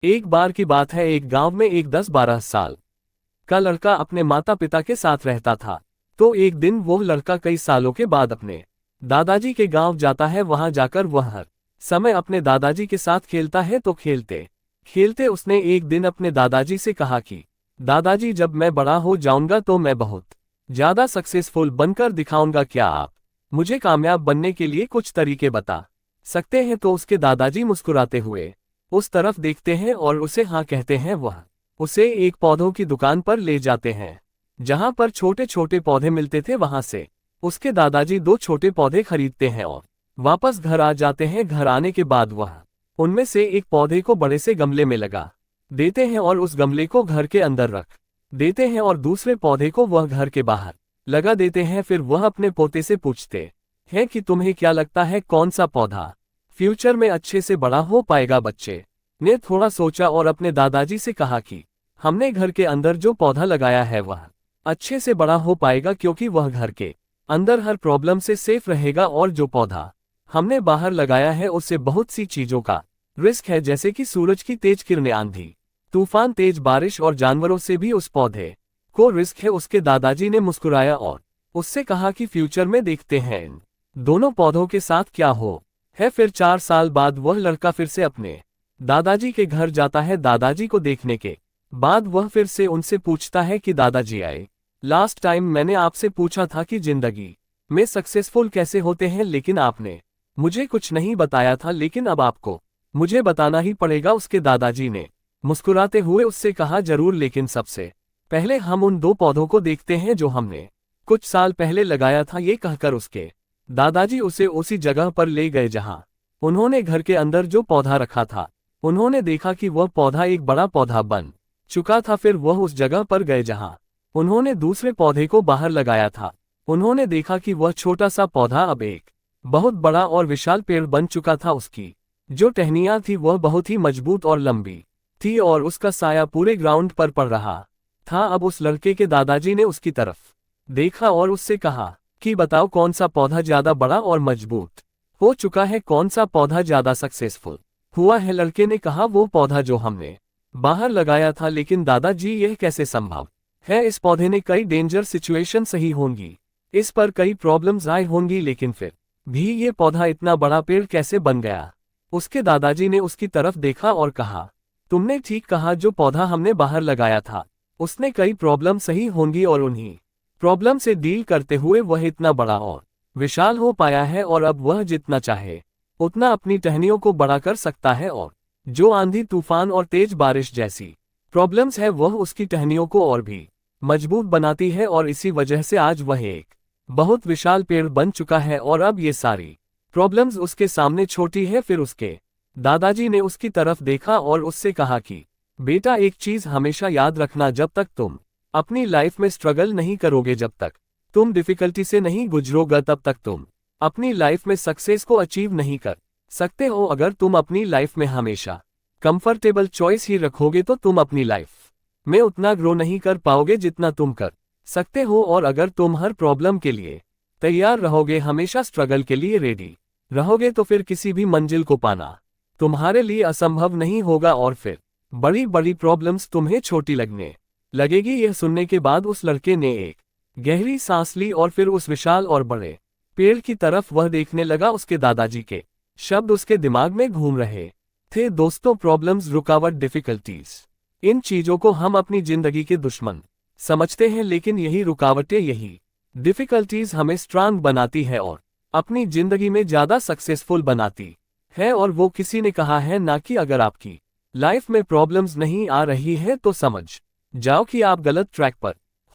एक बार की बात है, एक गांव में एक 10-12 साल का लड़का अपने माता पिता के साथ रहता था। तो एक दिन वो लड़का कई सालों के बाद अपने दादाजी के गांव जाता है। वहां जाकर वह हर समय अपने दादाजी के साथ खेलता है। तो खेलते खेलते उसने एक दिन अपने दादाजी से कहा कि दादाजी, जब मैं बड़ा हो जाऊंगा तो मैं बहुत ज्यादा सक्सेसफुल बनकर दिखाऊंगा। क्या आप मुझे कामयाब बनने के लिए कुछ तरीके बता सकते हैं? तो उसके दादाजी मुस्कुराते हुए उस तरफ देखते हैं और उसे हाँ कहते हैं। वह उसे एक पौधों की दुकान पर ले जाते हैं जहां पर छोटे छोटे पौधे मिलते थे। वहां से उसके दादाजी 2 छोटे पौधे खरीदते हैं और वापस घर आ जाते हैं। घर आने के बाद वह उनमें से एक पौधे को बड़े से गमले में लगा देते हैं और उस गमले को घर के अंदर रख देते हैं और दूसरे पौधे को वह घर के बाहर लगा देते हैं। फिर वह अपने पोते से पूछते हैं कि तुम्हें क्या लगता है, कौन सा पौधा फ्यूचर में अच्छे से बड़ा हो पाएगा? बच्चे ने थोड़ा सोचा और अपने दादाजी से कहा कि हमने घर के अंदर जो पौधा लगाया है वह अच्छे से बड़ा हो पाएगा, क्योंकि वह घर के अंदर हर प्रॉब्लम से सेफ रहेगा। और जो पौधा हमने बाहर लगाया है उससे बहुत सी चीजों का रिस्क है, जैसे कि सूरज की तेज किरणें, आंधी तूफान, तेज बारिश और जानवरों से भी उस पौधे को रिस्क है। उसके दादाजी ने मुस्कुराया और उससे कहा कि फ्यूचर में देखते हैं इन दोनों पौधों के साथ क्या हो है। फिर 4 साल बाद वह लड़का फिर से अपने दादाजी के घर जाता है। दादाजी को देखने के बाद वह फिर से उनसे पूछता है कि दादाजी आए, लास्ट टाइम मैंने आपसे पूछा था कि जिंदगी में सक्सेसफुल कैसे होते हैं, लेकिन आपने मुझे कुछ नहीं बताया था, लेकिन अब आपको मुझे बताना ही पड़ेगा। उसके दादाजी ने मुस्कुराते हुए उससे कहा, जरूर, लेकिन सबसे पहले हम उन 2 पौधों को देखते हैं जो हमने कुछ साल पहले लगाया था। ये कहकर उसके दादाजी उसे उसी जगह पर ले गए जहां उन्होंने घर के अंदर जो पौधा रखा था। उन्होंने देखा कि वह पौधा एक बड़ा पौधा बन चुका था। फिर वह उस जगह पर गए जहां उन्होंने दूसरे पौधे को बाहर लगाया था। उन्होंने देखा कि वह छोटा सा पौधा अब एक बहुत बड़ा और विशाल पेड़ बन चुका था। उसकी जो टहनियां थी वह बहुत ही मजबूत और लंबी थी और उसका साया पूरे ग्राउंड पर पड़ रहा था। अब उस लड़के के दादाजी ने उसकी तरफ देखा और उससे कहा कि बताओ, कौन सा पौधा ज्यादा बड़ा और मजबूत हो चुका है, कौन सा पौधा ज्यादा सक्सेसफुल हुआ है? लड़के ने कहा, वो पौधा जो हमने बाहर लगाया था। लेकिन दादाजी, यह कैसे संभव है? इस पौधे ने कई डेंजर सिचुएशन सही होंगी, इस पर कई प्रॉब्लम्स आई होंगी, लेकिन फिर भी ये पौधा इतना बड़ा पेड़ कैसे बन गया? उसके दादाजी ने उसकी तरफ देखा और कहा, तुमने ठीक कहा, जो पौधा हमने बाहर लगाया था उसने कई प्रॉब्लम सही होंगी और उन्हीं प्रॉब्लम से डील करते हुए वह इतना बड़ा और विशाल हो पाया है। और अब वह जितना चाहे उतना अपनी टहनियों को बड़ा कर सकता है और जो आंधी, तूफान और तेज बारिश जैसी प्रॉब्लम्स है वह उसकी टहनियों को और भी मजबूत बनाती है। और इसी वजह से आज वह एक बहुत विशाल पेड़ बन चुका है और अब ये सारी प्रॉब्लम्स उसके सामने छोटी है। फिर उसके दादाजी ने उसकी तरफ देखा और उससे कहा कि बेटा, एक चीज हमेशा याद रखना, जब तक तुम अपनी लाइफ में स्ट्रगल नहीं करोगे, जब तक तुम डिफिकल्टी से नहीं गुजरोगे, तब तक तुम अपनी लाइफ में सक्सेस को अचीव नहीं कर सकते हो। अगर तुम अपनी लाइफ में हमेशा कंफर्टेबल चॉइस ही रखोगे तो तुम अपनी लाइफ में उतना ग्रो नहीं कर पाओगे जितना तुम कर सकते हो। और अगर तुम हर प्रॉब्लम के लिए तैयार रहोगे, हमेशा स्ट्रगल के लिए रेडी रहोगे, तो फिर किसी भी मंजिल को पाना तुम्हारे लिए असंभव नहीं होगा और फिर बड़ी बड़ी प्रॉब्लम्स तुम्हें छोटी लगने लगेगी। यह सुनने के बाद उस लड़के ने एक गहरी सांस ली और फिर उस विशाल और बड़े पेड़ की तरफ वह देखने लगा। उसके दादाजी के शब्द उसके दिमाग में घूम रहे थे, दोस्तों, प्रॉब्लम्स, रुकावट, डिफिकल्टीज, इन चीजों को हम अपनी जिंदगी के दुश्मन समझते हैं, लेकिन यही रुकावटें, यही डिफिकल्टीज हमें स्ट्रांग बनाती है और अपनी जिंदगी में ज्यादा सक्सेसफुल बनाती है। और वो किसी ने कहा है ना कि अगर आपकी लाइफ में प्रॉब्लम्स नहीं आ रही है तो समझ जाओ कि आप गलत ट्रैक पर